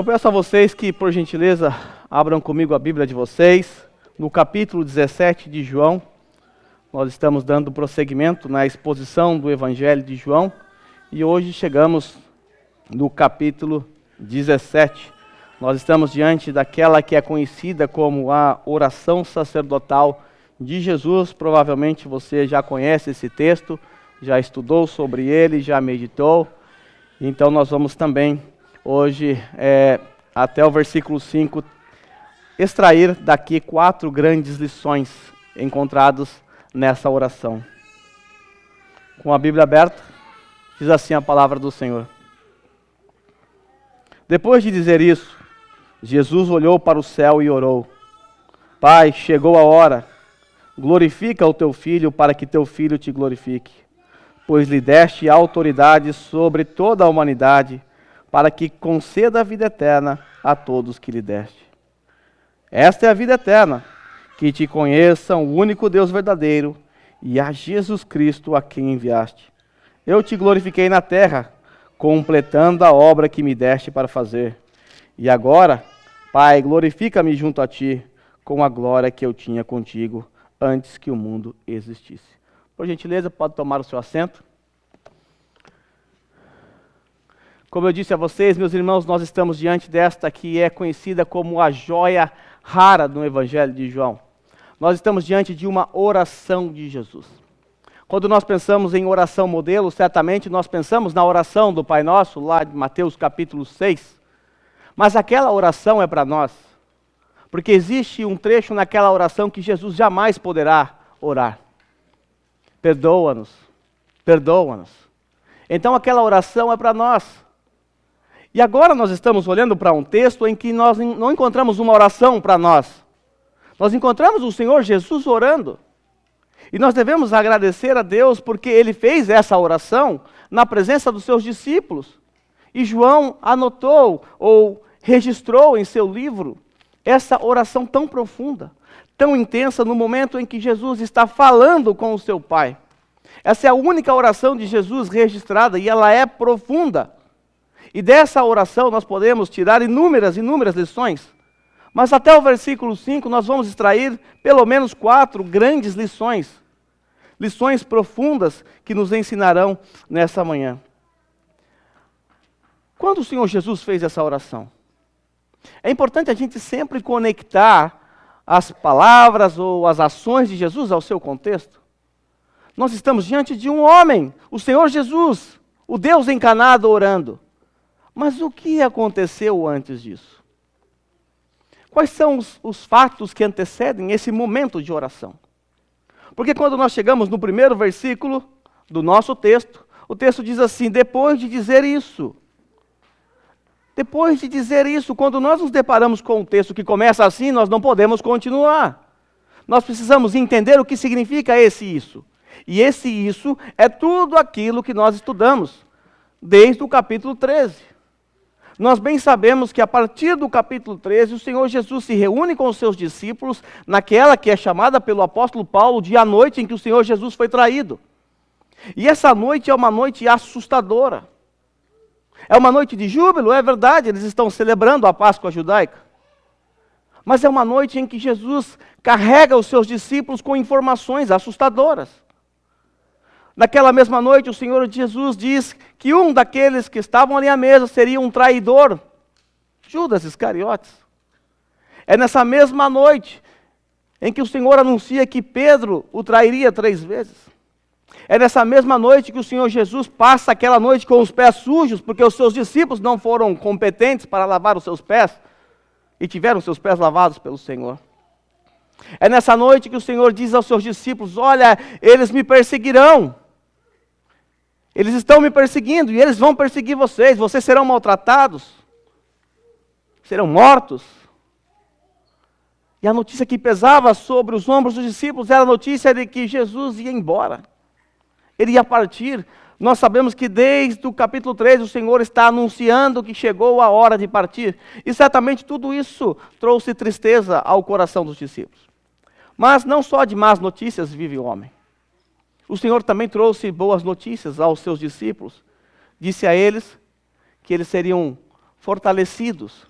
Eu peço a vocês que, por gentileza, abram comigo a Bíblia de vocês, no capítulo 17 de João. Nós estamos dando prosseguimento na exposição do Evangelho de João e hoje chegamos no capítulo 17. Nós estamos diante daquela que é conhecida como a oração sacerdotal de Jesus. Provavelmente você já conhece esse texto, já estudou sobre ele, já meditou. Então nós vamos também hoje, até o versículo 5, extrair daqui 4 grandes lições encontradas nessa oração. Com a Bíblia aberta, diz assim a palavra do Senhor. Depois de dizer isso, Jesus olhou para o céu e orou: Pai, chegou a hora, glorifica o teu Filho para que teu Filho te glorifique, pois lhe deste autoridade sobre toda a humanidade, para que conceda a vida eterna a todos que lhe deste. Esta é a vida eterna, que te conheçam o único Deus verdadeiro e a Jesus Cristo a quem enviaste. Eu te glorifiquei na terra, completando a obra que me deste para fazer. E agora, Pai, glorifica-me junto a ti, com a glória que eu tinha contigo antes que o mundo existisse. Por gentileza, pode tomar o seu assento. Como eu disse a vocês, meus irmãos, nós estamos diante desta que é conhecida como a joia rara no Evangelho de João. Nós estamos diante de uma oração de Jesus. Quando nós pensamos em oração modelo, certamente nós pensamos na oração do Pai Nosso, lá de Mateus capítulo 6. Mas aquela oração é para nós, porque existe um trecho naquela oração que Jesus jamais poderá orar. Perdoa-nos, perdoa-nos. Então aquela oração é para nós. E agora nós estamos olhando para um texto em que nós não encontramos uma oração para nós. Nós encontramos o Senhor Jesus orando. E nós devemos agradecer a Deus porque Ele fez essa oração na presença dos seus discípulos. E João anotou ou registrou em seu livro essa oração tão profunda, tão intensa no momento em que Jesus está falando com o seu Pai. Essa é a única oração de Jesus registrada e ela é profunda. E dessa oração nós podemos tirar inúmeras lições. Mas até o versículo 5 nós vamos extrair pelo menos 4 grandes lições. Lições profundas que nos ensinarão nessa manhã. Quando o Senhor Jesus fez essa oração? É importante a gente sempre conectar as palavras ou as ações de Jesus ao seu contexto. Nós estamos diante de um homem, o Senhor Jesus, o Deus encarnado orando. Mas o que aconteceu antes disso? Quais são os fatos que antecedem esse momento de oração? Porque quando nós chegamos no primeiro versículo do nosso texto, o texto diz assim: depois de dizer isso. Depois de dizer isso, quando nós nos deparamos com um texto que começa assim, nós não podemos continuar. Nós precisamos entender o que significa esse isso. E esse isso é tudo aquilo que nós estudamos desde o capítulo 13. Nós bem sabemos que a partir do capítulo 13, o Senhor Jesus se reúne com os seus discípulos naquela que é chamada pelo apóstolo Paulo de a noite em que o Senhor Jesus foi traído. E essa noite é uma noite assustadora. É uma noite de júbilo, é verdade, eles estão celebrando a Páscoa judaica. Mas é uma noite em que Jesus carrega os seus discípulos com informações assustadoras. Naquela mesma noite, o Senhor Jesus diz que um daqueles que estavam ali à mesa seria um traidor, Judas Iscariotes. É nessa mesma noite em que o Senhor anuncia que Pedro o trairia 3 vezes. É nessa mesma noite que o Senhor Jesus passa aquela noite com os pés sujos, porque os seus discípulos não foram competentes para lavar os seus pés, e tiveram seus pés lavados pelo Senhor. É nessa noite que o Senhor diz aos seus discípulos: olha, eles me perseguirão. Eles estão me perseguindo e eles vão perseguir vocês. Vocês serão maltratados, serão mortos. E a notícia que pesava sobre os ombros dos discípulos era a notícia de que Jesus ia embora. Ele ia partir. Nós sabemos que desde o capítulo 3 o Senhor está anunciando que chegou a hora de partir. E certamente tudo isso trouxe tristeza ao coração dos discípulos. Mas não só de más notícias vive o homem. O Senhor também trouxe boas notícias aos seus discípulos. Disse a eles que eles seriam fortalecidos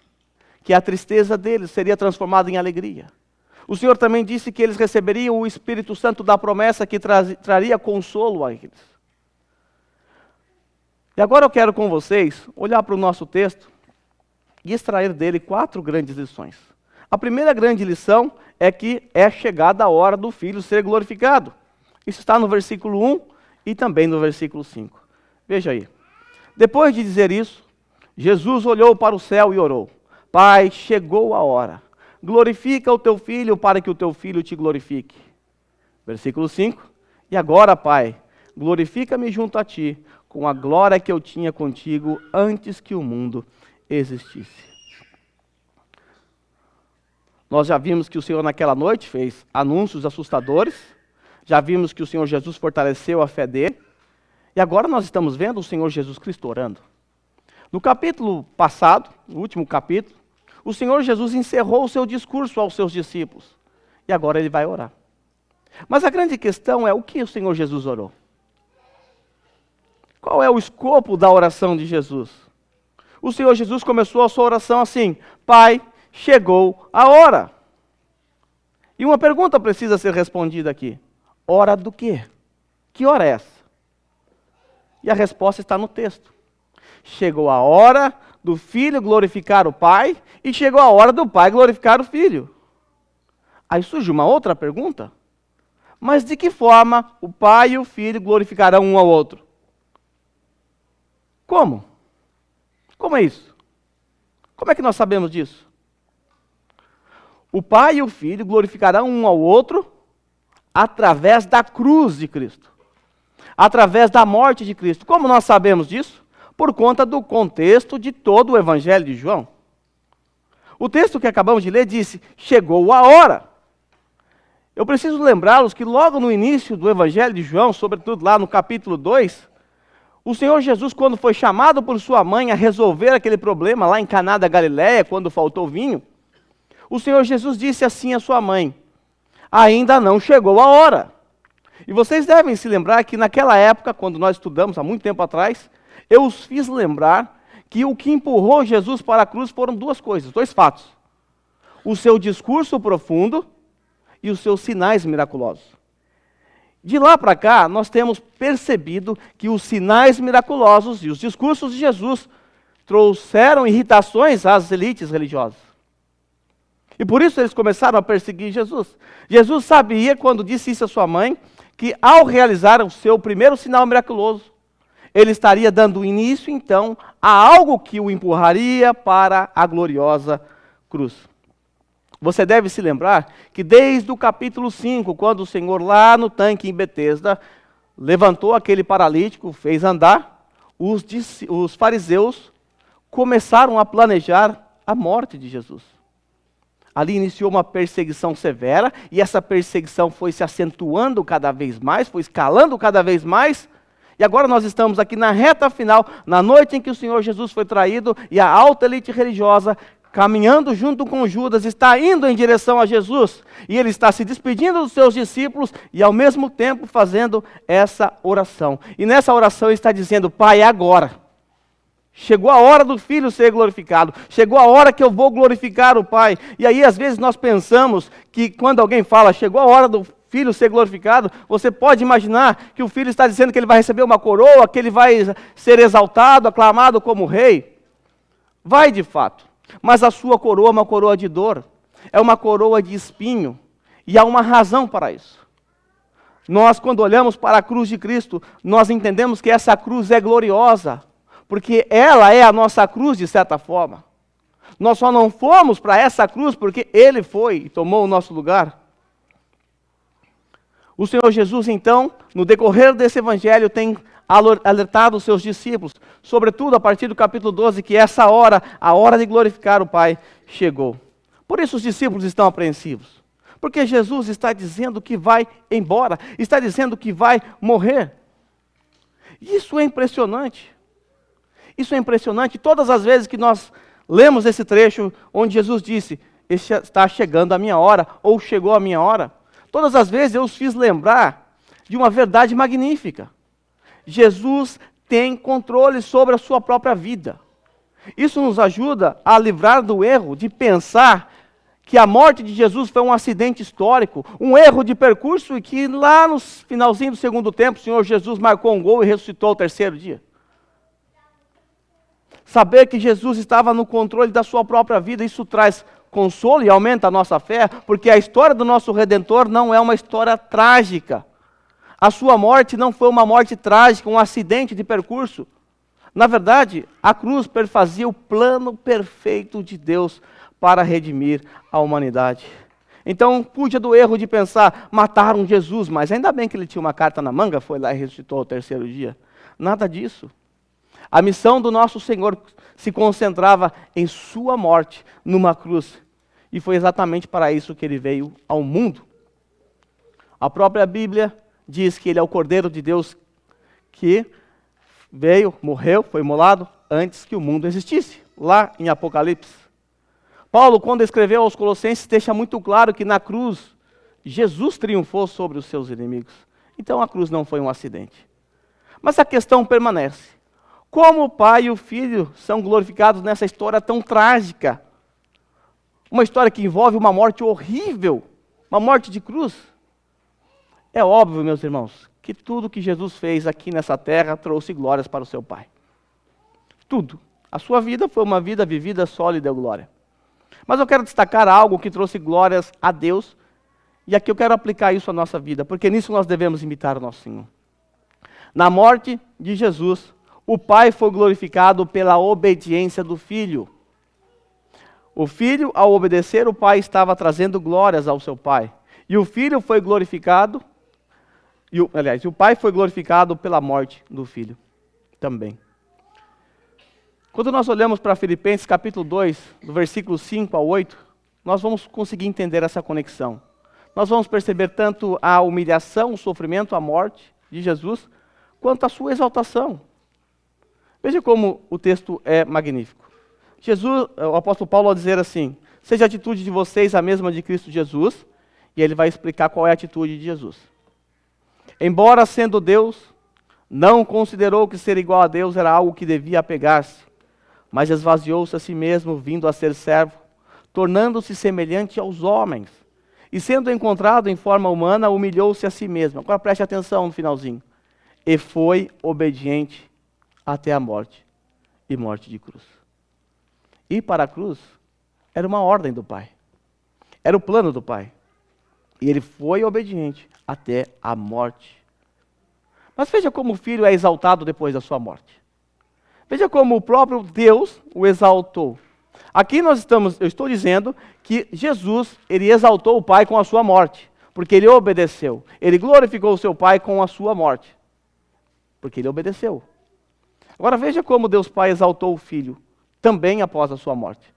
que a tristeza deles seria transformada em alegria. O Senhor também disse que eles receberiam o Espírito Santo da promessa que traria consolo a eles. E agora eu quero com vocês olhar para o nosso texto e extrair dele 4 grandes lições. A primeira grande lição é que é chegada a hora do Filho ser glorificado. Isso está no versículo 1 e também no versículo 5. Veja aí. Depois de dizer isso, Jesus olhou para o céu e orou: Pai, chegou a hora. Glorifica o teu Filho para que o teu Filho te glorifique. Versículo 5. E agora, Pai, glorifica-me junto a ti, com a glória que eu tinha contigo antes que o mundo existisse. Nós já vimos que o Senhor naquela noite fez anúncios assustadores, já vimos que o Senhor Jesus fortaleceu a fé dele, e agora nós estamos vendo o Senhor Jesus Cristo orando. No capítulo passado, no último capítulo, o Senhor Jesus encerrou o seu discurso aos seus discípulos, e agora ele vai orar. Mas a grande questão é o que o Senhor Jesus orou. Qual é o escopo da oração de Jesus? O Senhor Jesus começou a sua oração assim: Pai, chegou a hora. E uma pergunta precisa ser respondida aqui: hora do quê? Que hora é essa? E a resposta está no texto. Chegou a hora do Filho glorificar o Pai e chegou a hora do Pai glorificar o Filho. Aí surge uma outra pergunta: mas de que forma o Pai e o Filho glorificarão um ao outro? Como? Como é isso? Como é que nós sabemos disso? O Pai e o Filho glorificarão um ao outro através da cruz de Cristo, através da morte de Cristo. Como nós sabemos disso? Por conta do contexto de todo o Evangelho de João. O texto que acabamos de ler disse: chegou a hora. Eu preciso lembrá-los que logo no início do Evangelho de João, sobretudo lá no capítulo 2, o Senhor Jesus, quando foi chamado por sua mãe a resolver aquele problema lá em Caná da Galileia, quando faltou vinho, o Senhor Jesus disse assim à sua mãe: ainda não chegou a hora. E vocês devem se lembrar que naquela época, quando nós estudamos, há muito tempo atrás, eu os fiz lembrar que o que empurrou Jesus para a cruz foram 2 coisas, 2 fatos: o seu discurso profundo e os seus sinais miraculosos. De lá para cá, nós temos percebido que os sinais miraculosos e os discursos de Jesus trouxeram irritações às elites religiosas. E por isso eles começaram a perseguir Jesus. Jesus sabia, quando disse isso à sua mãe, que ao realizar o seu primeiro sinal miraculoso, ele estaria dando início, então, a algo que o empurraria para a gloriosa cruz. Você deve se lembrar que desde o capítulo 5, quando o Senhor lá no tanque em Betesda levantou aquele paralítico, fez andar, os fariseus começaram a planejar a morte de Jesus. Ali iniciou uma perseguição severa, e essa perseguição foi se acentuando cada vez mais, foi escalando cada vez mais, e agora nós estamos aqui na reta final, na noite em que o Senhor Jesus foi traído, e a alta elite religiosa, caminhando junto com Judas, está indo em direção a Jesus, e ele está se despedindo dos seus discípulos, e ao mesmo tempo fazendo essa oração. E nessa oração ele está dizendo: Pai, agora. Chegou a hora do Filho ser glorificado. Chegou a hora que eu vou glorificar o Pai. E aí, às vezes, nós pensamos que quando alguém fala, chegou a hora do Filho ser glorificado, você pode imaginar que o Filho está dizendo que ele vai receber uma coroa, que ele vai ser exaltado, aclamado como rei. Vai de fato. Mas a sua coroa é uma coroa de dor. É uma coroa de espinho. E há uma razão para isso. Nós, quando olhamos para a cruz de Cristo, nós entendemos que essa cruz é gloriosa. Porque ela é a nossa cruz, de certa forma. Nós só não fomos para essa cruz porque Ele foi e tomou o nosso lugar. O Senhor Jesus, então, no decorrer desse evangelho, tem alertado os seus discípulos, sobretudo a partir do capítulo 12, que essa hora, a hora de glorificar o Pai, chegou. Por isso os discípulos estão apreensivos. Porque Jesus está dizendo que vai embora, está dizendo que vai morrer. Isso é impressionante. Isso é impressionante. Todas as vezes que nós lemos esse trecho onde Jesus disse: está chegando a minha hora, ou chegou a minha hora, todas as vezes eu os fiz lembrar de uma verdade magnífica. Jesus tem controle sobre a sua própria vida. Isso nos ajuda a livrar do erro de pensar que a morte de Jesus foi um acidente histórico, um erro de percurso e que lá no finalzinho do segundo tempo o Senhor Jesus marcou um gol e ressuscitou ao terceiro dia. Saber que Jesus estava no controle da sua própria vida, isso traz consolo e aumenta a nossa fé, porque a história do nosso Redentor não é uma história trágica. A sua morte não foi uma morte trágica, um acidente de percurso. Na verdade, a cruz perfazia o plano perfeito de Deus para redimir a humanidade. Então, fuja do erro de pensar, mataram Jesus, mas ainda bem que ele tinha uma carta na manga, foi lá e ressuscitou ao terceiro dia. Nada disso. A missão do nosso Senhor se concentrava em sua morte numa cruz. E foi exatamente para isso que ele veio ao mundo. A própria Bíblia diz que ele é o Cordeiro de Deus que veio, morreu, foi imolado antes que o mundo existisse, lá em Apocalipse. Paulo, quando escreveu aos Colossenses, deixa muito claro que na cruz, Jesus triunfou sobre os seus inimigos. Então a cruz não foi um acidente. Mas a questão permanece. Como o Pai e o Filho são glorificados nessa história tão trágica? Uma história que envolve uma morte horrível, uma morte de cruz. É óbvio, meus irmãos, que tudo que Jesus fez aqui nessa terra trouxe glórias para o seu Pai. Tudo. A sua vida foi uma vida vivida só lhe deu glória. Mas eu quero destacar algo que trouxe glórias a Deus, e aqui eu quero aplicar isso à nossa vida, porque nisso nós devemos imitar o nosso Senhor. Na morte de Jesus, o Pai foi glorificado pela obediência do Filho. O Filho, ao obedecer, o Pai estava trazendo glórias ao seu Pai. E o Filho foi glorificado, o Pai foi glorificado pela morte do Filho também. Quando nós olhamos para Filipenses capítulo 2, do versículo 5 ao 8, nós vamos conseguir entender essa conexão. Nós vamos perceber tanto a humilhação, o sofrimento, a morte de Jesus, quanto a sua exaltação. Veja como o texto é magnífico. O apóstolo Paulo ao dizer assim, seja a atitude de vocês a mesma de Cristo Jesus, e ele vai explicar qual é a atitude de Jesus. Embora sendo Deus, não considerou que ser igual a Deus era algo que devia apegar-se, mas esvaziou-se a si mesmo, vindo a ser servo, tornando-se semelhante aos homens. E sendo encontrado em forma humana, humilhou-se a si mesmo. Agora preste atenção no finalzinho. E foi obediente até a morte, e morte de cruz. Ir para a cruz era uma ordem do Pai. Era o plano do Pai. E ele foi obediente até a morte. Mas veja como o Filho é exaltado depois da sua morte. Veja como o próprio Deus o exaltou. Aqui eu estou dizendo que Jesus, ele exaltou o Pai com a sua morte, porque ele obedeceu. Ele glorificou o seu Pai com a sua morte, porque ele obedeceu. Agora veja como Deus Pai exaltou o Filho, também após a sua morte.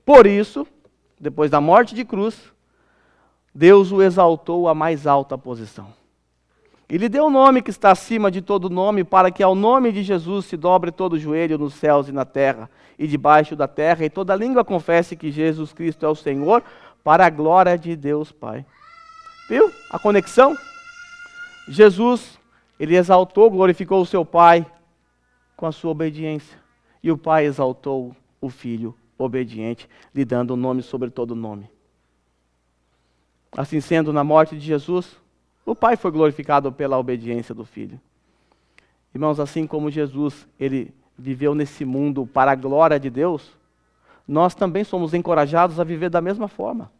Por isso, depois da morte de cruz, Deus o exaltou à mais alta posição. E lhe deu um nome que está acima de todo nome, para que ao nome de Jesus se dobre todo o joelho nos céus e na terra, e debaixo da terra, e toda língua confesse que Jesus Cristo é o Senhor, para a glória de Deus Pai. Viu a conexão? Jesus, ele exaltou, glorificou o seu Pai com a sua obediência. E o Pai exaltou o Filho obediente, lhe dando um nome sobre todo nome. Assim sendo, na morte de Jesus, o Pai foi glorificado pela obediência do Filho. Irmãos, assim como Jesus, ele viveu nesse mundo para a glória de Deus, nós também somos encorajados a viver da mesma forma.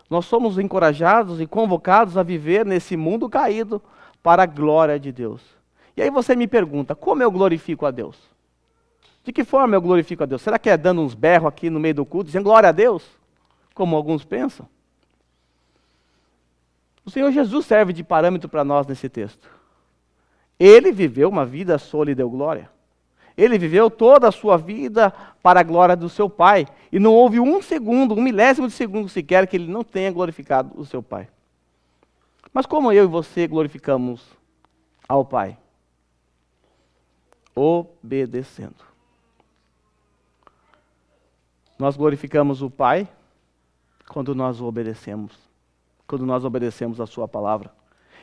Nós somos encorajados e convocados a viver nesse mundo caído para a glória de Deus. E aí você me pergunta, como eu glorifico a Deus? De que forma eu glorifico a Deus? Será que é dando uns berros aqui no meio do culto, dizendo glória a Deus? Como alguns pensam? O Senhor Jesus serve de parâmetro para nós nesse texto. Ele viveu uma vida sólida e deu glória. Ele viveu toda a sua vida para a glória do seu Pai. E não houve um segundo, um milésimo de segundo sequer que ele não tenha glorificado o seu Pai. Mas como eu e você glorificamos ao Pai? Obedecendo. Nós glorificamos o Pai quando nós o obedecemos. Quando nós obedecemos a sua palavra.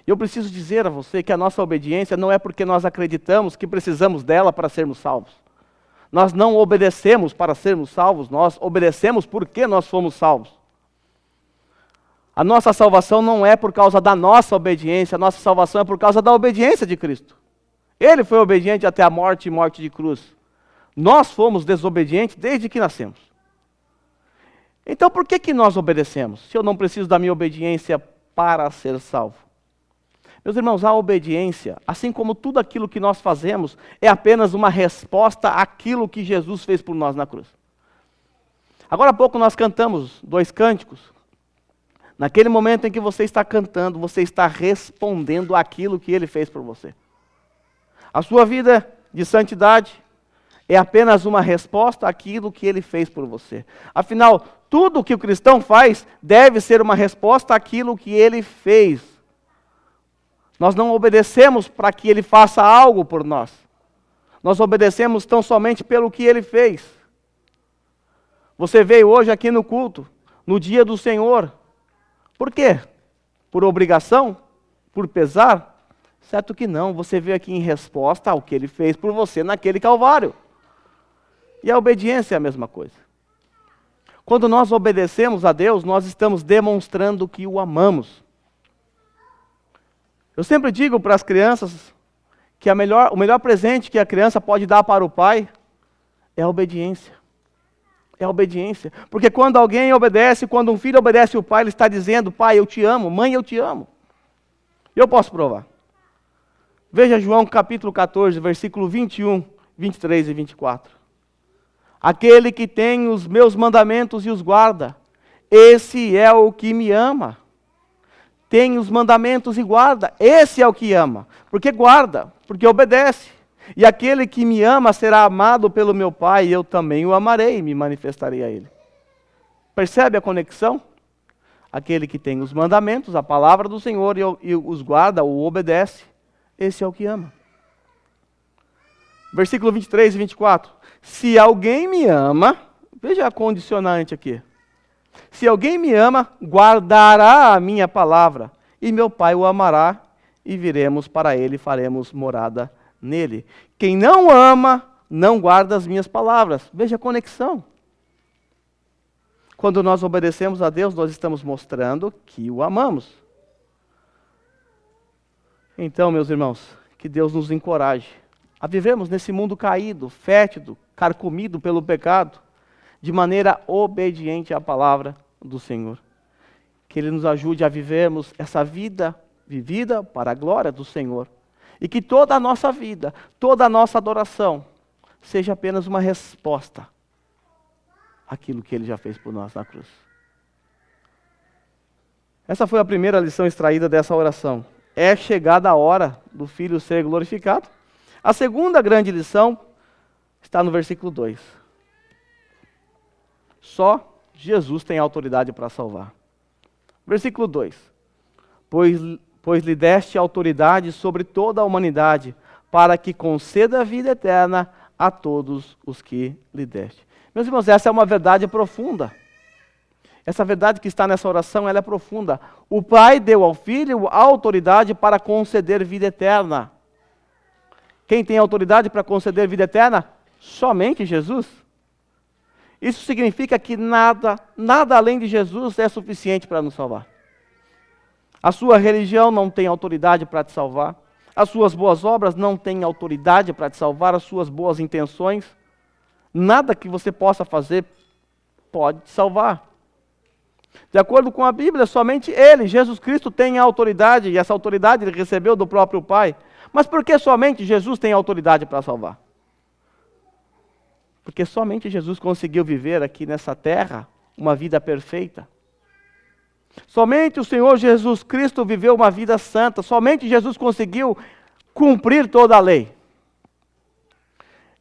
E eu preciso dizer a você que a nossa obediência não é porque nós acreditamos que precisamos dela para sermos salvos. Nós não obedecemos para sermos salvos, nós obedecemos porque nós fomos salvos. A nossa salvação não é por causa da nossa obediência, a nossa salvação é por causa da obediência de Cristo. Ele foi obediente até a morte e morte de cruz. Nós fomos desobedientes desde que nascemos. Então por que nós obedecemos, se eu não preciso da minha obediência para ser salvo? Meus irmãos, a obediência, assim como tudo aquilo que nós fazemos, é apenas uma resposta àquilo que Jesus fez por nós na cruz. Agora há pouco nós cantamos 2 cânticos. Naquele momento em que você está cantando, você está respondendo àquilo que Ele fez por você. A sua vida de santidade é apenas uma resposta àquilo que Ele fez por você. Afinal, tudo que o cristão faz deve ser uma resposta àquilo que Ele fez. Nós não obedecemos para que Ele faça algo por nós. Nós obedecemos tão somente pelo que Ele fez. Você veio hoje aqui no culto, no dia do Senhor. Por quê? Por obrigação? Por pesar? Certo que não, você veio aqui em resposta ao que Ele fez por você naquele Calvário. E a obediência é a mesma coisa. Quando nós obedecemos a Deus, nós estamos demonstrando que o amamos. Eu sempre digo para as crianças que o melhor presente que a criança pode dar para o pai é a obediência. É a obediência. Porque quando alguém obedece, quando um filho obedece o pai, ele está dizendo: pai, eu te amo, mãe, eu te amo. Eu posso provar. Veja João capítulo 14, versículo 21, 23 e 24. Aquele que tem os meus mandamentos e os guarda, esse é o que me ama. Tem os mandamentos e guarda, esse é o que ama. Porque guarda, porque obedece. E aquele que me ama será amado pelo meu Pai, e eu também o amarei e me manifestarei a ele. Percebe a conexão? Aquele que tem os mandamentos, a palavra do Senhor, e os guarda, ou obedece, esse é o que ama. Versículo 23 e 24. Se alguém me ama, veja a condicionante aqui. Se alguém me ama, guardará a minha palavra, e meu Pai o amará, e viremos para ele e faremos morada nele. Quem não ama, não guarda as minhas palavras. Veja a conexão. Quando nós obedecemos a Deus, nós estamos mostrando que o amamos. Então, meus irmãos, que Deus nos encoraje a vivermos nesse mundo caído, fétido, carcomido pelo pecado, de maneira obediente à palavra do Senhor. Que Ele nos ajude a vivermos essa vida vivida para a glória do Senhor. E que toda a nossa vida, toda a nossa adoração, seja apenas uma resposta àquilo que Ele já fez por nós na cruz. Essa foi a primeira lição extraída dessa oração. É chegada a hora do Filho ser glorificado. A segunda grande lição está no versículo 2. Só Jesus tem autoridade para salvar. Versículo 2. Pois lhe deste autoridade sobre toda a humanidade, para que conceda a vida eterna a todos os que lhe deste. Meus irmãos, essa é uma verdade profunda. Essa verdade que está nessa oração, ela é profunda. O Pai deu ao Filho a autoridade para conceder vida eterna. Quem tem autoridade para conceder vida eterna? Somente Jesus. Isso significa que nada além de Jesus é suficiente para nos salvar. A sua religião não tem autoridade para te salvar. As suas boas obras não têm autoridade para te salvar. As suas boas intenções. Nada que você possa fazer pode te salvar. De acordo com a Bíblia, somente Ele, Jesus Cristo, tem a autoridade, e essa autoridade Ele recebeu do próprio Pai. Mas por que somente Jesus tem autoridade para salvar? Porque somente Jesus conseguiu viver aqui nessa terra uma vida perfeita. Somente o Senhor Jesus Cristo viveu uma vida santa. Somente Jesus conseguiu cumprir toda a lei.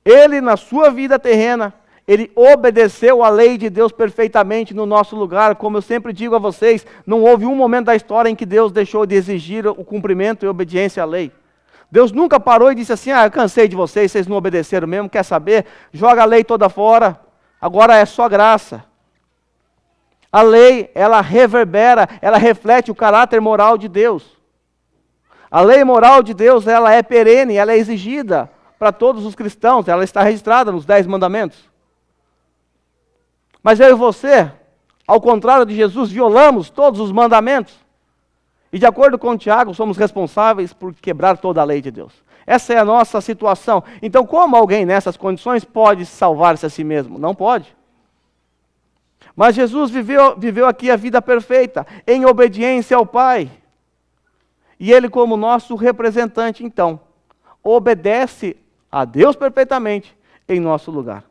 Ele, na sua vida terrena, Ele obedeceu a lei de Deus perfeitamente no nosso lugar. Como eu sempre digo a vocês, não houve um momento da história em que Deus deixou de exigir o cumprimento e obediência à lei. Deus nunca parou e disse assim: eu cansei de vocês, vocês não obedeceram mesmo, quer saber? Joga a lei toda fora, agora é só graça. A lei, ela reverbera, ela reflete o caráter moral de Deus. A lei moral de Deus, ela é perene, ela é exigida para todos os cristãos, ela está registrada nos 10 mandamentos. Mas eu e você, ao contrário de Jesus, violamos todos os mandamentos. E de acordo com Tiago, somos responsáveis por quebrar toda a lei de Deus. Essa é a nossa situação. Então, como alguém nessas condições pode salvar-se a si mesmo? Não pode. Mas Jesus viveu aqui a vida perfeita, em obediência ao Pai. E Ele, como nosso representante, então, obedece a Deus perfeitamente em nosso lugar.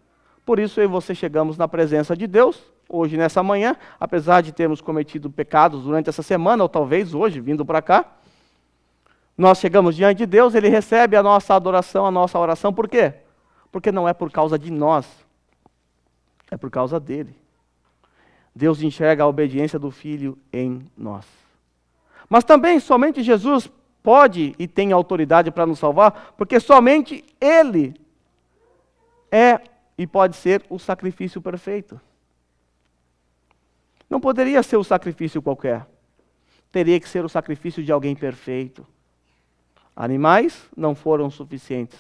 Por isso eu e você chegamos na presença de Deus, hoje nessa manhã, apesar de termos cometido pecados durante essa semana, ou talvez hoje, vindo para cá, nós chegamos diante de Deus, Ele recebe a nossa adoração, a nossa oração, por quê? Porque não é por causa de nós, é por causa dEle. Deus enxerga a obediência do Filho em nós. Mas também somente Jesus pode e tem autoridade para nos salvar, porque somente Ele é e pode ser o sacrifício perfeito. Não poderia ser o sacrifício qualquer. Teria que ser o sacrifício de alguém perfeito. Animais não foram suficientes.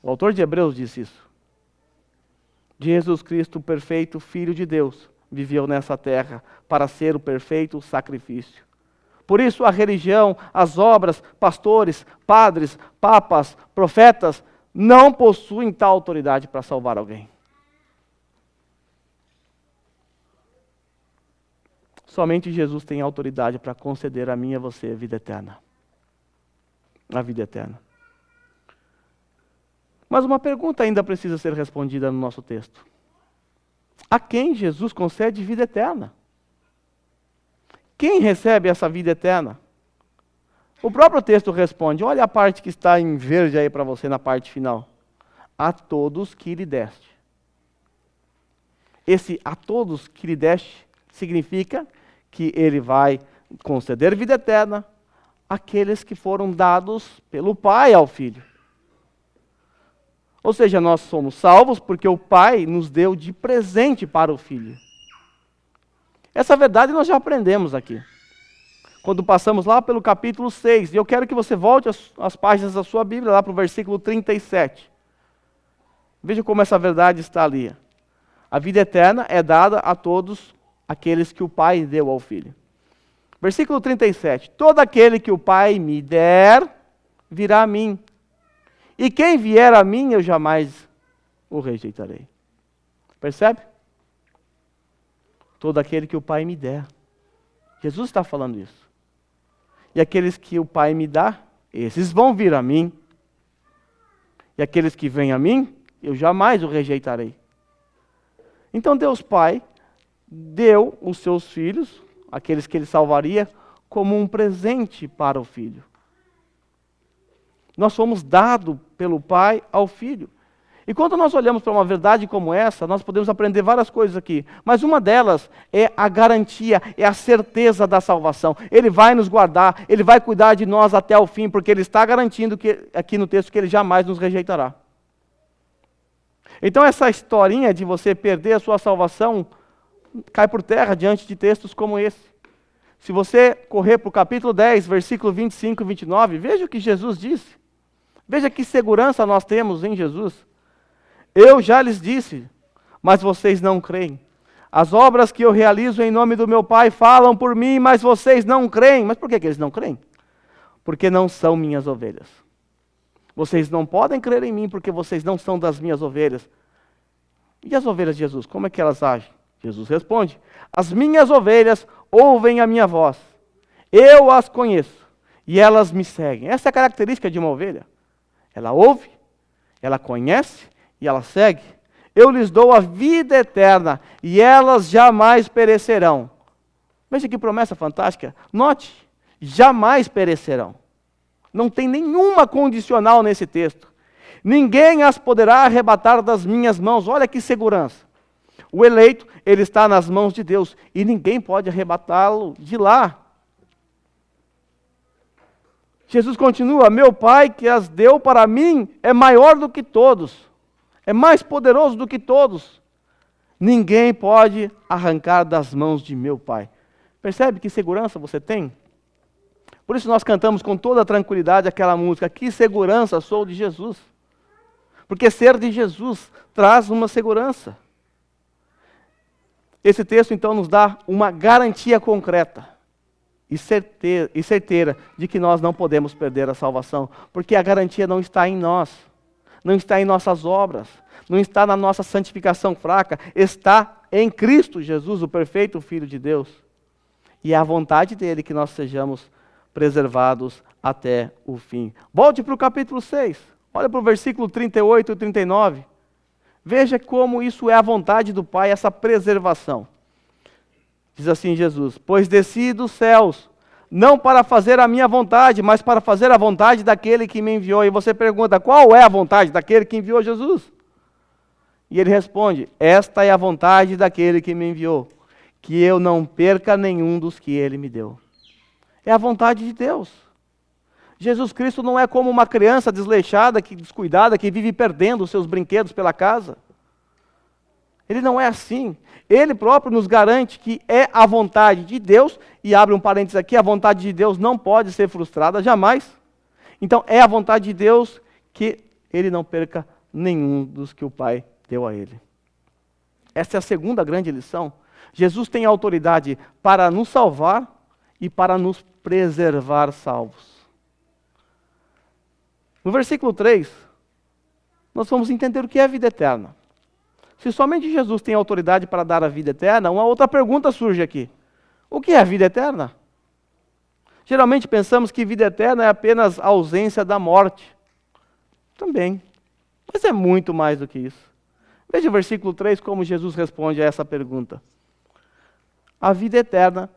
O autor de Hebreus disse isso. Jesus Cristo, o perfeito Filho de Deus, viveu nessa terra para ser o perfeito sacrifício. Por isso a religião, as obras, pastores, padres, papas, profetas, não possuem tal autoridade para salvar alguém. Somente Jesus tem autoridade para conceder a mim e a você a vida eterna. A vida eterna. Mas uma pergunta ainda precisa ser respondida no nosso texto. A quem Jesus concede vida eterna? Quem recebe essa vida eterna? O próprio texto responde, olha a parte que está em verde aí para você na parte final. A todos que lhe deste. Esse a todos que lhe deste significa que ele vai conceder vida eterna àqueles que foram dados pelo Pai ao Filho. Ou seja, nós somos salvos porque o Pai nos deu de presente para o Filho. Essa verdade nós já aprendemos aqui. Quando passamos lá pelo capítulo 6, e eu quero que você volte as páginas da sua Bíblia, lá para o versículo 37. Veja como essa verdade está ali. A vida eterna é dada a todos aqueles que o Pai deu ao Filho. Versículo 37. Todo aquele que o Pai me der, virá a mim. E quem vier a mim, eu jamais o rejeitarei. Percebe? Todo aquele que o Pai me der. Jesus está falando isso. E aqueles que o Pai me dá, esses vão vir a mim. E aqueles que vêm a mim, eu jamais o rejeitarei. Então Deus Pai deu os seus filhos, aqueles que Ele salvaria, como um presente para o Filho. Nós fomos dados pelo Pai ao Filho. E quando nós olhamos para uma verdade como essa, nós podemos aprender várias coisas aqui. Mas uma delas é a garantia, é a certeza da salvação. Ele vai nos guardar, Ele vai cuidar de nós até o fim, porque Ele está garantindo que, aqui no texto que Ele jamais nos rejeitará. Então essa historinha de você perder a sua salvação cai por terra diante de textos como esse. Se você correr para o capítulo 10, versículo 25 e 29, veja o que Jesus disse. Veja que segurança nós temos em Jesus. Eu já lhes disse, mas vocês não creem. As obras que eu realizo em nome do meu Pai falam por mim, mas vocês não creem. Mas por que eles não creem? Porque não são minhas ovelhas. Vocês não podem crer em mim porque vocês não são das minhas ovelhas. E as ovelhas de Jesus, como é que elas agem? Jesus responde, as minhas ovelhas ouvem a minha voz. Eu as conheço e elas me seguem. Essa é a característica de uma ovelha. Ela ouve, ela conhece e ela segue. Eu lhes dou a vida eterna e elas jamais perecerão. Veja que promessa fantástica. Note, jamais perecerão. Não tem nenhuma condicional nesse texto. Ninguém as poderá arrebatar das minhas mãos. Olha que segurança. O eleito, ele está nas mãos de Deus e ninguém pode arrebatá-lo de lá. Jesus continua, meu Pai que as deu para mim é maior do que todos, é mais poderoso do que todos. Ninguém pode arrancar das mãos de meu Pai. Percebe que segurança você tem? Por isso nós cantamos com toda tranquilidade aquela música, que segurança sou de Jesus. Porque ser de Jesus traz uma segurança. Esse texto então nos dá uma garantia concreta e certeira de que nós não podemos perder a salvação, porque a garantia não está em nós, não está em nossas obras, não está na nossa santificação fraca, está em Cristo Jesus, o perfeito Filho de Deus. E é a vontade dele que nós sejamos preservados até o fim. Volte para o capítulo 6, olha para o versículo 38 e 39. Veja como isso é a vontade do Pai, essa preservação. Diz assim Jesus: pois desci dos céus, não para fazer a minha vontade, mas para fazer a vontade daquele que me enviou. E você pergunta, qual é a vontade daquele que enviou Jesus? E ele responde, esta é a vontade daquele que me enviou, que eu não perca nenhum dos que ele me deu. É a vontade de Deus. Jesus Cristo não é como uma criança desleixada, descuidada, que vive perdendo os seus brinquedos pela casa. Ele não é assim. Ele próprio nos garante que é a vontade de Deus, e abre um parênteses aqui, a vontade de Deus não pode ser frustrada, jamais. Então é a vontade de Deus que ele não perca nenhum dos que o Pai deu a ele. Essa é a segunda grande lição. Jesus tem autoridade para nos salvar e para nos preservar salvos. No versículo 3, nós vamos entender o que é a vida eterna. Se somente Jesus tem autoridade para dar a vida eterna, uma outra pergunta surge aqui. O que é a vida eterna? Geralmente pensamos que vida eterna é apenas a ausência da morte. Também. Mas é muito mais do que isso. Veja o versículo 3 como Jesus responde a essa pergunta. A vida eterna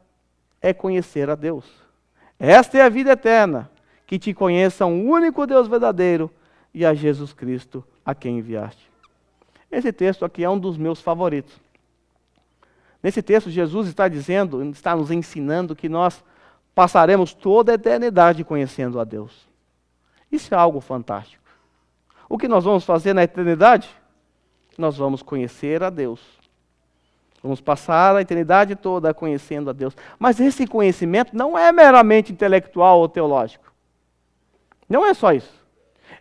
é conhecer a Deus. Esta é a vida eterna, que te conheçam o único Deus verdadeiro e a Jesus Cristo, a quem enviaste. Esse texto aqui é um dos meus favoritos. Nesse texto, Jesus está dizendo, está nos ensinando que nós passaremos toda a eternidade conhecendo a Deus. Isso é algo fantástico. O que nós vamos fazer na eternidade? Nós vamos conhecer a Deus. Vamos passar a eternidade toda conhecendo a Deus. Mas esse conhecimento não é meramente intelectual ou teológico. Não é só isso.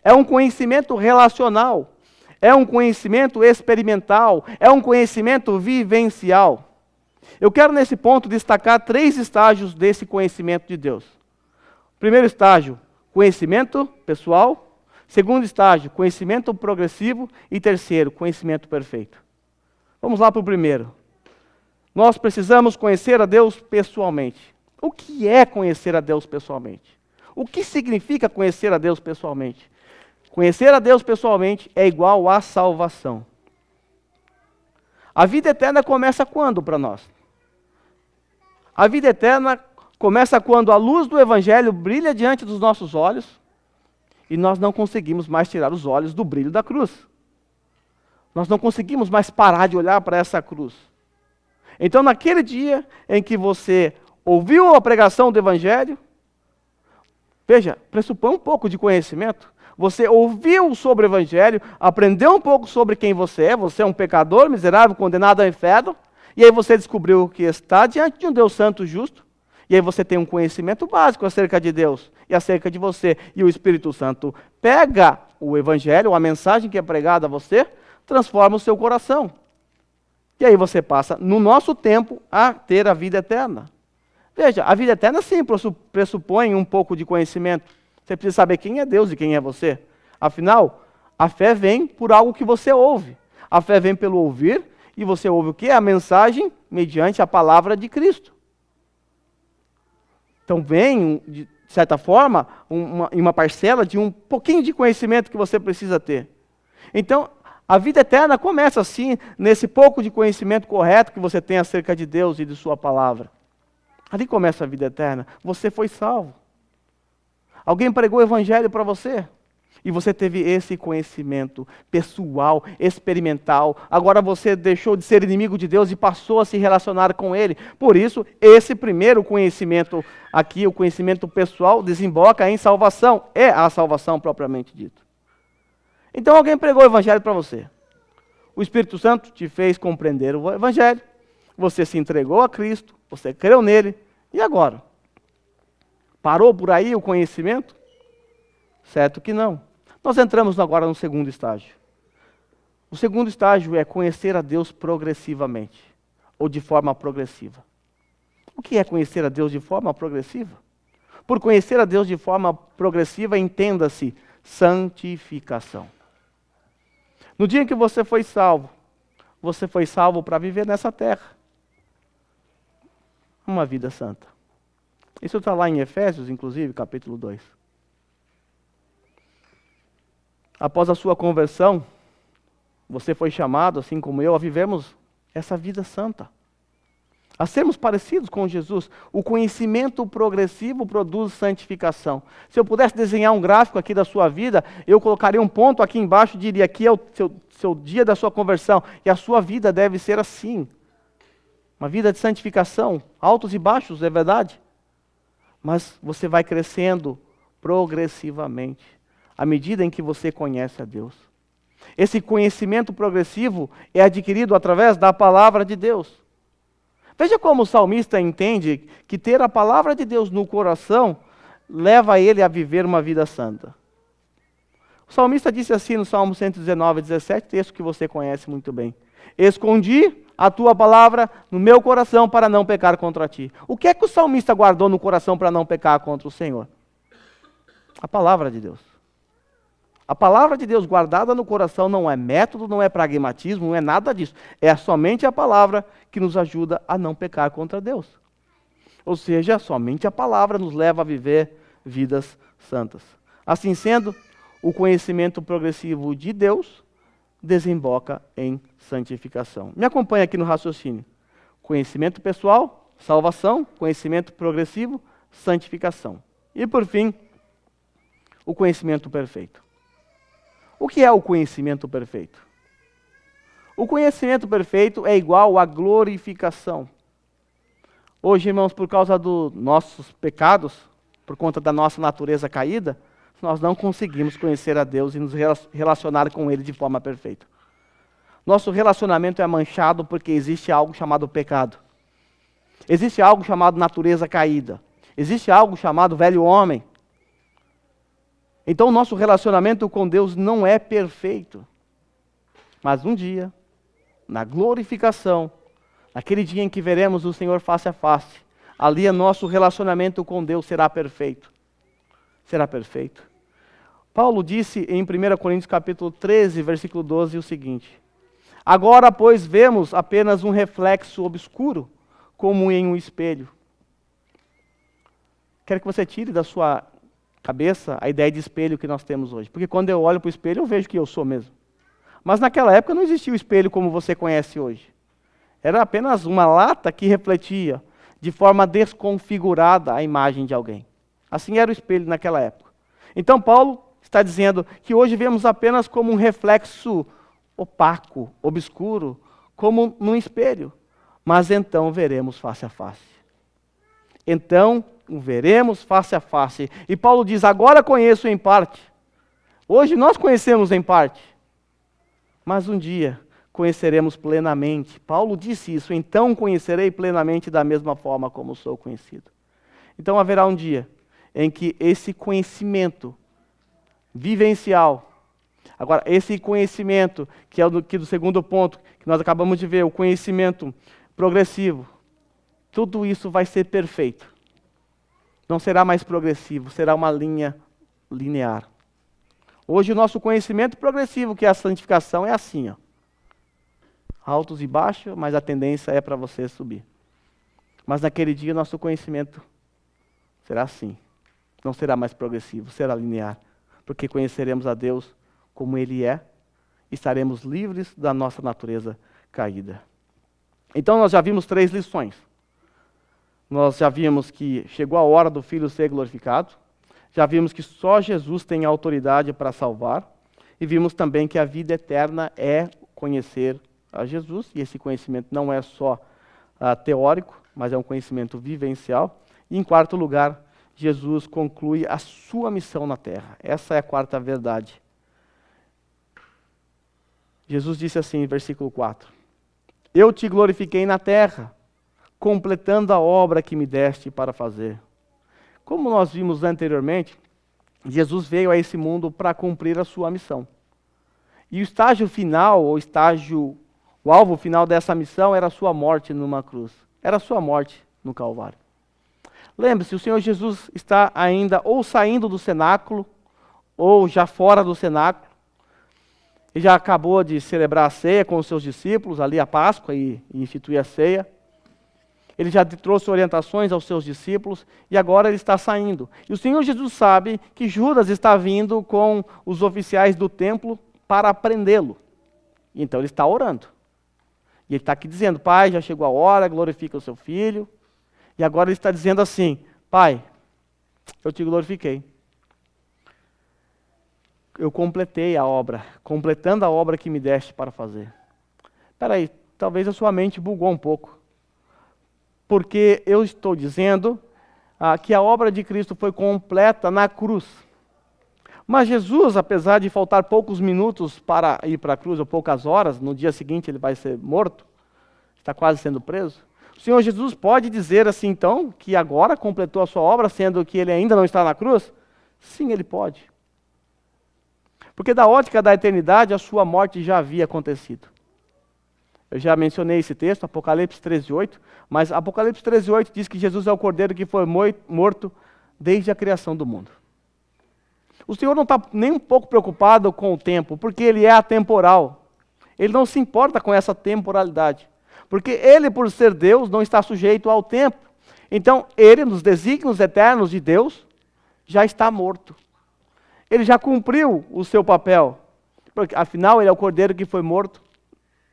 É um conhecimento relacional. É um conhecimento experimental. É um conhecimento vivencial. Eu quero nesse ponto destacar 3 estágios desse conhecimento de Deus. Primeiro estágio, conhecimento pessoal. Segundo estágio, conhecimento progressivo. E terceiro, conhecimento perfeito. Vamos lá para o primeiro. Nós precisamos conhecer a Deus pessoalmente. O que é conhecer a Deus pessoalmente? O que significa conhecer a Deus pessoalmente? Conhecer a Deus pessoalmente é igual à salvação. A vida eterna começa quando para nós? A vida eterna começa quando a luz do Evangelho brilha diante dos nossos olhos e nós não conseguimos mais tirar os olhos do brilho da cruz. Nós não conseguimos mais parar de olhar para essa cruz. Então, naquele dia em que você ouviu a pregação do Evangelho, veja, pressupõe um pouco de conhecimento. Você ouviu sobre o Evangelho, aprendeu um pouco sobre quem você é um pecador, miserável, condenado ao inferno, e aí você descobriu que está diante de um Deus santo e justo, e aí você tem um conhecimento básico acerca de Deus e acerca de você, e o Espírito Santo pega o Evangelho, a mensagem que é pregada a você, transforma o seu coração. E aí você passa, no nosso tempo, a ter a vida eterna. Veja, a vida eterna sim pressupõe um pouco de conhecimento. Você precisa saber quem é Deus e quem é você. Afinal, a fé vem por algo que você ouve. A fé vem pelo ouvir, e você ouve o quê? A mensagem mediante a palavra de Cristo. Então vem, de certa forma, uma parcela de um pouquinho de conhecimento que você precisa ter. Então, a vida eterna começa assim, nesse pouco de conhecimento correto que você tem acerca de Deus e de sua palavra. Ali começa a vida eterna. Você foi salvo. Alguém pregou o Evangelho para você? E você teve esse conhecimento pessoal, experimental. Agora você deixou de ser inimigo de Deus e passou a se relacionar com Ele. Por isso, esse primeiro conhecimento aqui, o conhecimento pessoal, desemboca em salvação. É a salvação propriamente dita. Então alguém pregou o Evangelho para você. O Espírito Santo te fez compreender o Evangelho. Você se entregou a Cristo, você creu nele. E agora? Parou por aí o conhecimento? Certo que não. Nós entramos agora no segundo estágio. O segundo estágio é conhecer a Deus progressivamente, ou de forma progressiva. O que é conhecer a Deus de forma progressiva? Por conhecer a Deus de forma progressiva, entenda-se santificação. No dia em que você foi salvo para viver nessa terra. Uma vida santa. Isso está lá em Efésios, inclusive, capítulo 2. Após a sua conversão, você foi chamado, assim como eu, a vivermos essa vida santa. A sermos parecidos com Jesus. O conhecimento progressivo produz santificação. Se eu pudesse desenhar um gráfico aqui da sua vida, eu colocaria um ponto aqui embaixo e diria, aqui é o seu dia da sua conversão. E a sua vida deve ser assim. Uma vida de santificação, altos e baixos, é verdade. Mas você vai crescendo progressivamente, à medida em que você conhece a Deus. Esse conhecimento progressivo é adquirido através da palavra de Deus. Veja como o salmista entende que ter a palavra de Deus no coração leva ele a viver uma vida santa. O salmista disse assim no Salmo 119, 17, texto que você conhece muito bem. Escondi a tua palavra no meu coração para não pecar contra ti. O que é que o salmista guardou no coração para não pecar contra o Senhor? A palavra de Deus. A palavra de Deus guardada no coração não é método, não é pragmatismo, não é nada disso. É somente a palavra que nos ajuda a não pecar contra Deus. Ou seja, somente a palavra nos leva a viver vidas santas. Assim sendo, o conhecimento progressivo de Deus desemboca em santificação. Me acompanha aqui no raciocínio. Conhecimento pessoal, salvação, conhecimento progressivo, santificação. E por fim, o conhecimento perfeito. O que é o conhecimento perfeito? O conhecimento perfeito é igual à glorificação. Hoje, irmãos, por causa dos nossos pecados, por conta da nossa natureza caída, nós não conseguimos conhecer a Deus e nos relacionar com Ele de forma perfeita. Nosso relacionamento é manchado porque existe algo chamado pecado. Existe algo chamado natureza caída. Existe algo chamado velho homem. Então o nosso relacionamento com Deus não é perfeito. Mas um dia, na glorificação, naquele dia em que veremos o Senhor face a face, ali o nosso relacionamento com Deus será perfeito. Será perfeito. Paulo disse em 1 Coríntios capítulo 13, versículo 12, o seguinte: agora, pois, vemos apenas um reflexo obscuro, como em um espelho. Quero que você tire da sua cabeça a ideia de espelho que nós temos hoje. Porque quando eu olho para o espelho, eu vejo que eu sou mesmo. Mas naquela época não existia o espelho como você conhece hoje. Era apenas uma lata que refletia de forma desconfigurada a imagem de alguém. Assim era o espelho naquela época. Então Paulo está dizendo que hoje vemos apenas como um reflexo opaco, obscuro, como num espelho. Mas então veremos face a face. Então o veremos face a face. E Paulo diz, agora conheço em parte. Hoje nós conhecemos em parte. Mas um dia conheceremos plenamente. Paulo disse isso, então conhecerei plenamente da mesma forma como sou conhecido. Então haverá um dia em que esse conhecimento vivencial, agora esse conhecimento, que é o do segundo ponto, que nós acabamos de ver, o conhecimento progressivo, tudo isso vai ser perfeito. Não será mais progressivo, será uma linha linear. Hoje o nosso conhecimento progressivo, que é a santificação, é assim, ó. Altos e baixos, mas a tendência é para você subir. Mas naquele dia nosso conhecimento será assim. Não será mais progressivo, será linear. Porque conheceremos a Deus como Ele é, e estaremos livres da nossa natureza caída. Então nós já vimos 3 lições. Nós já vimos que chegou a hora do Filho ser glorificado. Já vimos que só Jesus tem autoridade para salvar. E vimos também que a vida eterna é conhecer a Jesus. E esse conhecimento não é só teórico, mas é um conhecimento vivencial. E em quarto lugar, Jesus conclui a sua missão na terra. Essa é a quarta verdade. Jesus disse assim em versículo 4. Eu te glorifiquei na terra, completando a obra que me deste para fazer. Como nós vimos anteriormente, Jesus veio a esse mundo para cumprir a sua missão. E o estágio final, o alvo final dessa missão era a sua morte numa cruz. Era a sua morte no Calvário. Lembre-se, o Senhor Jesus está ainda ou saindo do cenáculo, ou já fora do cenáculo. Ele já acabou de celebrar a ceia com os seus discípulos, ali a Páscoa, e instituir a ceia. Ele já trouxe orientações aos seus discípulos, e agora ele está saindo. E o Senhor Jesus sabe que Judas está vindo com os oficiais do templo para prendê-lo. Então ele está orando. E ele está aqui dizendo, Pai, já chegou a hora, glorifica o seu filho. E agora ele está dizendo assim, Pai, eu te glorifiquei. Eu completei a obra, completando a obra que me deste para fazer. Espera aí, talvez a sua mente bugou um pouco. Porque eu estou dizendo que a obra de Cristo foi completa na cruz. Mas Jesus, apesar de faltar poucos minutos para ir para a cruz, ou poucas horas, no dia seguinte ele vai ser morto, está quase sendo preso. O Senhor Jesus pode dizer assim então, que agora completou a sua obra, sendo que ele ainda não está na cruz? Sim, ele pode. Porque da ótica da eternidade, a sua morte já havia acontecido. Eu já mencionei esse texto, Apocalipse 13:8, mas Apocalipse 13:8 diz que Jesus é o Cordeiro que foi morto desde a criação do mundo. O Senhor não está nem um pouco preocupado com o tempo, porque Ele é atemporal. Ele não se importa com essa temporalidade. Porque Ele, por ser Deus, não está sujeito ao tempo. Então, Ele, nos desígnios eternos de Deus, já está morto. Ele já cumpriu o seu papel. Porque, afinal, Ele é o Cordeiro que foi morto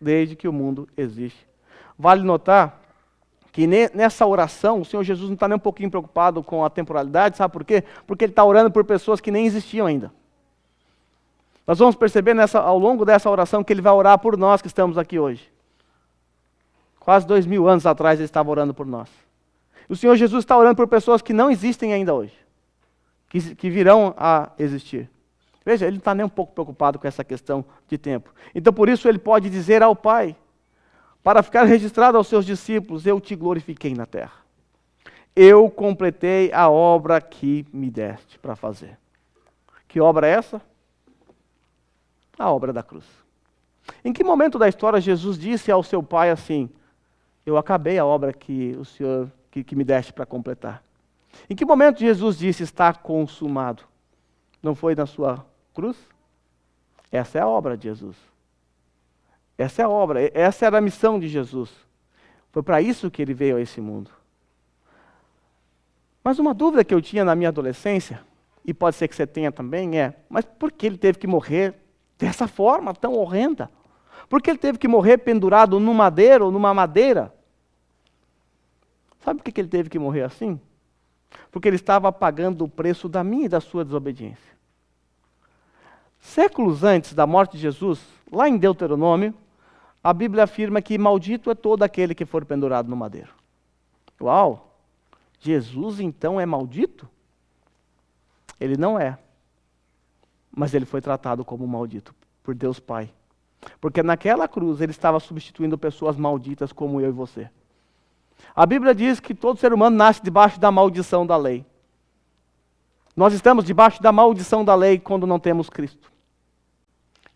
desde que o mundo existe. Vale notar que nessa oração, o Senhor Jesus não está nem um pouquinho preocupado com a temporalidade, sabe por quê? Porque Ele está orando por pessoas que nem existiam ainda. Nós vamos perceber ao longo dessa oração que Ele vai orar por nós que estamos aqui hoje. Quase 2000 anos atrás Ele estava orando por nós. O Senhor Jesus está orando por pessoas que não existem ainda hoje, que virão a existir. Veja, Ele não está nem um pouco preocupado com essa questão de tempo. Então por isso Ele pode dizer ao Pai, para ficar registrado aos seus discípulos, eu te glorifiquei na terra. Eu completei a obra que me deste para fazer. Que obra é essa? A obra da cruz. Em que momento da história Jesus disse ao seu Pai assim, eu acabei a obra que o Senhor que me deste para completar? Em que momento Jesus disse, está consumado? Não foi na sua cruz? Essa é a obra de Jesus. Essa é a obra, essa era a missão de Jesus. Foi para isso que Ele veio a esse mundo. Mas uma dúvida que eu tinha na minha adolescência, e pode ser que você tenha também, mas por que Ele teve que morrer dessa forma tão horrenda? Por que Ele teve que morrer pendurado num madeiro ou numa madeira? Sabe por que Ele teve que morrer assim? Porque Ele estava pagando o preço da minha e da sua desobediência. Séculos antes da morte de Jesus, lá em Deuteronômio, a Bíblia afirma que maldito é todo aquele que for pendurado no madeiro. Uau! Jesus então é maldito? Ele não é. Mas ele foi tratado como maldito por Deus Pai. Porque naquela cruz ele estava substituindo pessoas malditas como eu e você. A Bíblia diz que todo ser humano nasce debaixo da maldição da lei. Nós estamos debaixo da maldição da lei quando não temos Cristo.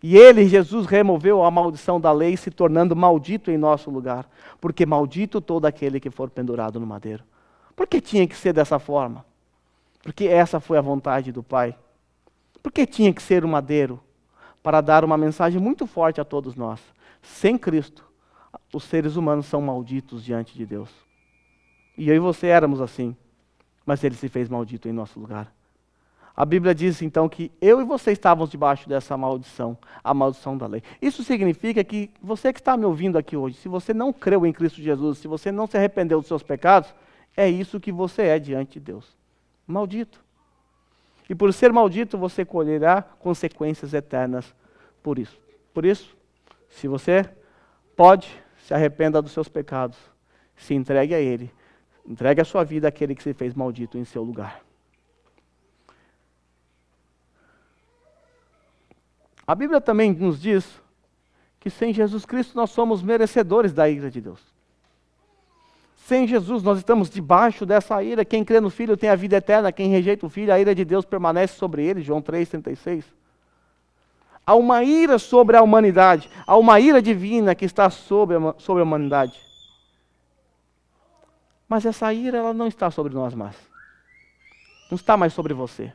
E Ele, Jesus, removeu a maldição da lei, se tornando maldito em nosso lugar. Porque maldito todo aquele que for pendurado no madeiro. Por que tinha que ser dessa forma? Porque essa foi a vontade do Pai. Por que tinha que ser o madeiro? Para dar uma mensagem muito forte a todos nós. Sem Cristo, os seres humanos são malditos diante de Deus. E eu e você éramos assim. Mas Ele se fez maldito em nosso lugar. A Bíblia diz então que eu e você estávamos debaixo dessa maldição, a maldição da lei. Isso significa que você que está me ouvindo aqui hoje, se você não creu em Cristo Jesus, se você não se arrependeu dos seus pecados, é isso que você é diante de Deus. Maldito. E por ser maldito, você colherá consequências eternas por isso. Por isso, se você pode, se arrependa dos seus pecados, se entregue a Ele, entregue a sua vida àquele que se fez maldito em seu lugar. A Bíblia também nos diz que sem Jesus Cristo nós somos merecedores da ira de Deus. Sem Jesus, nós estamos debaixo dessa ira. Quem crê no Filho tem a vida eterna. Quem rejeita o Filho, a ira de Deus permanece sobre ele. João 3,36. Há uma ira sobre a humanidade. Há uma ira divina que está sobre a humanidade. Mas essa ira, ela não está sobre nós mais. Não está mais sobre você.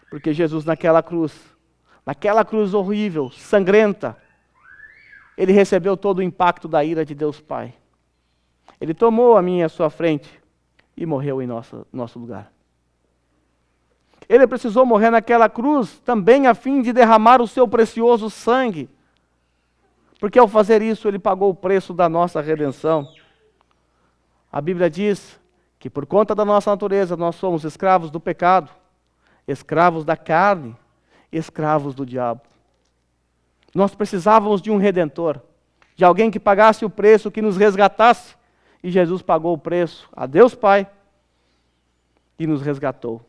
Porque Jesus naquela cruz horrível, sangrenta, ele recebeu todo o impacto da ira de Deus Pai. Ele tomou a minha e a sua frente e morreu em nosso lugar. Ele precisou morrer naquela cruz também a fim de derramar o seu precioso sangue. Porque ao fazer isso, ele pagou o preço da nossa redenção. A Bíblia diz que por conta da nossa natureza, nós somos escravos do pecado, escravos da carne, escravos do diabo. Nós precisávamos de um redentor, de alguém que pagasse o preço, que nos resgatasse. E Jesus pagou o preço a Deus Pai e nos resgatou.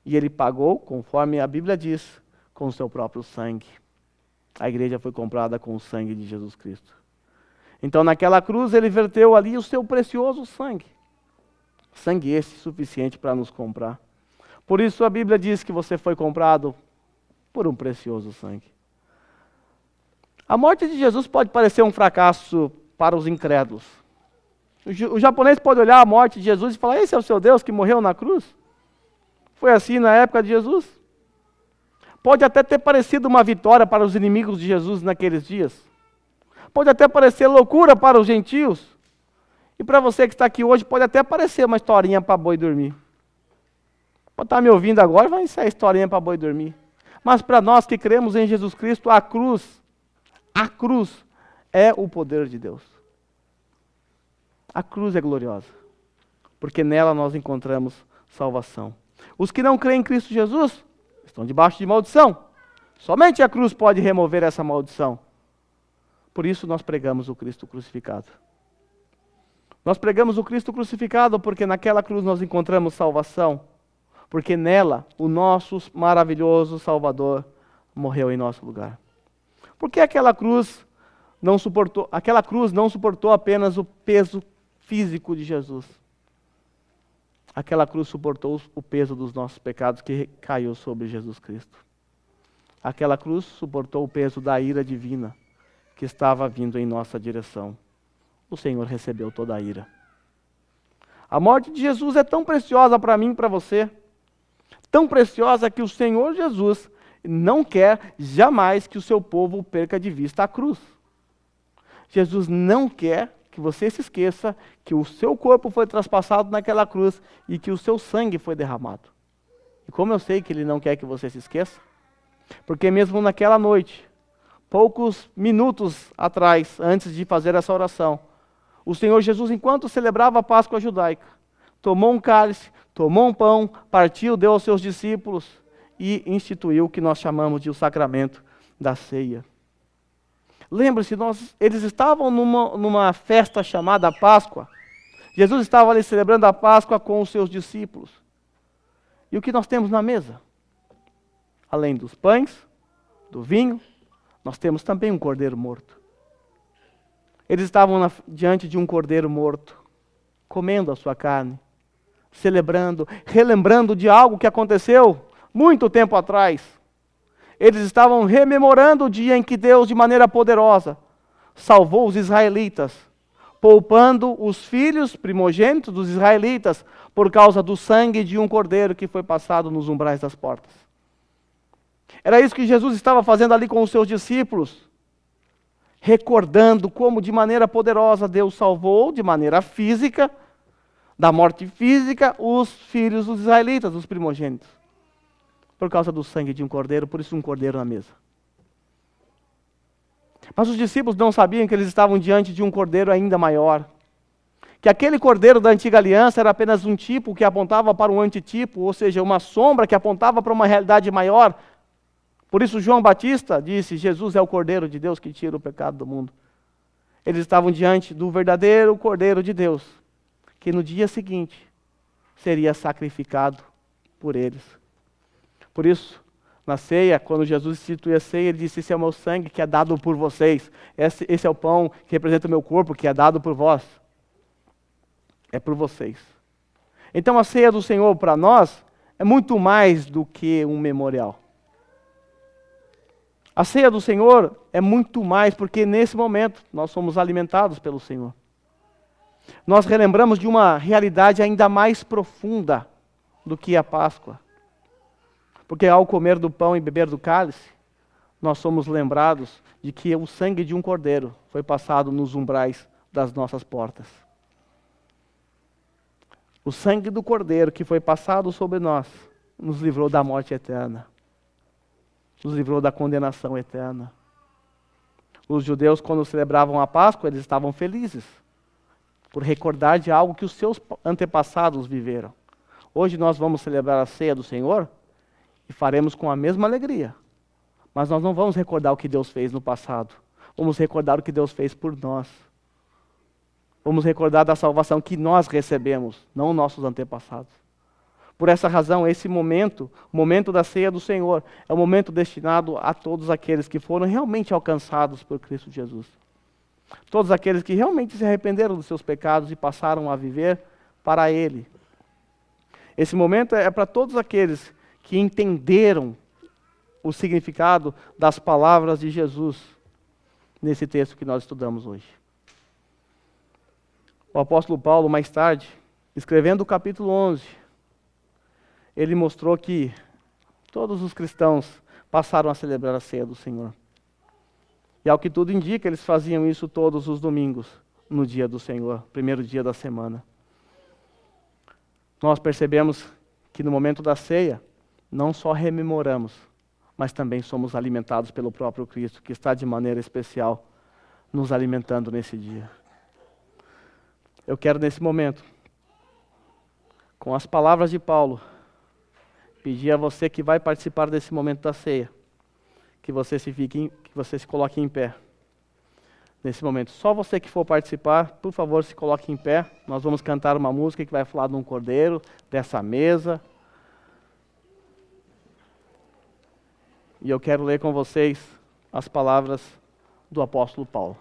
E ele pagou, conforme a Bíblia diz, com o seu próprio sangue. A igreja foi comprada com o sangue de Jesus Cristo. Então naquela cruz ele verteu ali o seu precioso sangue. Sangue esse suficiente para nos comprar. Por isso a Bíblia diz que você foi comprado por um precioso sangue. A morte de Jesus pode parecer um fracasso para os incrédulos. O japonês pode olhar a morte de Jesus e falar: esse é o seu Deus que morreu na cruz? Foi assim na época de Jesus? Pode até ter parecido uma vitória para os inimigos de Jesus naqueles dias. Pode até parecer loucura para os gentios. E para você que está aqui hoje, pode até parecer uma historinha para boi dormir. Pode estar me ouvindo agora, vai ser a historinha para boi dormir. Mas para nós que cremos em Jesus Cristo, a cruz é o poder de Deus. A cruz é gloriosa, porque nela nós encontramos salvação. Os que não creem em Cristo Jesus estão debaixo de maldição. Somente a cruz pode remover essa maldição. Por isso nós pregamos o Cristo crucificado. Nós pregamos o Cristo crucificado porque naquela cruz nós encontramos salvação. Porque nela o nosso maravilhoso Salvador morreu em nosso lugar. Porque aquela cruz não suportou apenas o peso físico de Jesus. Aquela cruz suportou o peso dos nossos pecados que caiu sobre Jesus Cristo. Aquela cruz suportou o peso da ira divina que estava vindo em nossa direção. O Senhor recebeu toda a ira. A morte de Jesus é tão preciosa para mim e para você, tão preciosa que o Senhor Jesus não quer jamais que o seu povo perca de vista a cruz. Jesus não quer que você se esqueça que o seu corpo foi traspassado naquela cruz e que o seu sangue foi derramado. E como eu sei que Ele não quer que você se esqueça? Porque mesmo naquela noite, poucos minutos atrás, antes de fazer essa oração, o Senhor Jesus, enquanto celebrava a Páscoa judaica, tomou um cálice, tomou um pão, partiu, deu aos seus discípulos e instituiu o que nós chamamos de o sacramento da ceia. Lembre-se, eles estavam numa festa chamada Páscoa. Jesus estava ali celebrando a Páscoa com os seus discípulos. E o que nós temos na mesa? Além dos pães, do vinho, nós temos também um cordeiro morto. Eles estavam diante de um cordeiro morto, comendo a sua carne, celebrando, relembrando de algo que aconteceu muito tempo atrás. Eles estavam rememorando o dia em que Deus, de maneira poderosa, salvou os israelitas, poupando os filhos primogênitos dos israelitas por causa do sangue de um cordeiro que foi passado nos umbrais das portas. Era isso que Jesus estava fazendo ali com os seus discípulos, recordando como de maneira poderosa Deus salvou, de maneira física, da morte física, os filhos dos israelitas, os primogênitos. Por causa do sangue de um cordeiro, por isso um cordeiro na mesa. Mas os discípulos não sabiam que eles estavam diante de um cordeiro ainda maior. Que aquele cordeiro da antiga aliança era apenas um tipo que apontava para um antitipo, ou seja, uma sombra que apontava para uma realidade maior. Por isso João Batista disse: Jesus é o Cordeiro de Deus que tira o pecado do mundo. Eles estavam diante do verdadeiro Cordeiro de Deus, que no dia seguinte seria sacrificado por eles. Por isso, na ceia, quando Jesus instituiu a ceia, Ele disse: esse é o meu sangue que é dado por vocês. Esse é o pão que representa o meu corpo, que é dado por vós. é por vocês. Então a ceia do Senhor para nós é muito mais do que um memorial. A ceia do Senhor é muito mais porque nesse momento nós somos alimentados pelo Senhor. Nós relembramos de uma realidade ainda mais profunda do que a Páscoa. Porque ao comer do pão e beber do cálice, nós somos lembrados de que o sangue de um cordeiro foi passado nos umbrais das nossas portas. O sangue do cordeiro que foi passado sobre nós nos livrou da morte eterna. Nos livrou da condenação eterna. Os judeus, quando celebravam a Páscoa, eles estavam felizes por recordar de algo que os seus antepassados viveram. Hoje nós vamos celebrar a ceia do Senhor e faremos com a mesma alegria. Mas nós não vamos recordar o que Deus fez no passado. Vamos recordar o que Deus fez por nós. Vamos recordar da salvação que nós recebemos, não nossos antepassados. Por essa razão, esse momento, o momento da ceia do Senhor, é um momento destinado a todos aqueles que foram realmente alcançados por Cristo Jesus. Todos aqueles que realmente se arrependeram dos seus pecados e passaram a viver para Ele. Esse momento é para todos aqueles que entenderam o significado das palavras de Jesus nesse texto que nós estudamos hoje. O apóstolo Paulo, mais tarde, escrevendo o capítulo 11, ele mostrou que todos os cristãos passaram a celebrar a ceia do Senhor. E ao que tudo indica, eles faziam isso todos os domingos, no dia do Senhor, primeiro dia da semana. Nós percebemos que no momento da ceia, não só rememoramos, mas também somos alimentados pelo próprio Cristo, que está de maneira especial nos alimentando nesse dia. Eu quero nesse momento, com as palavras de Paulo, pedir a você que vai participar desse momento da ceia, que você se coloque em pé. Nesse momento, só você que for participar, por favor, se coloque em pé. Nós vamos cantar uma música que vai falar de um cordeiro, dessa mesa. E eu quero ler com vocês as palavras do apóstolo Paulo.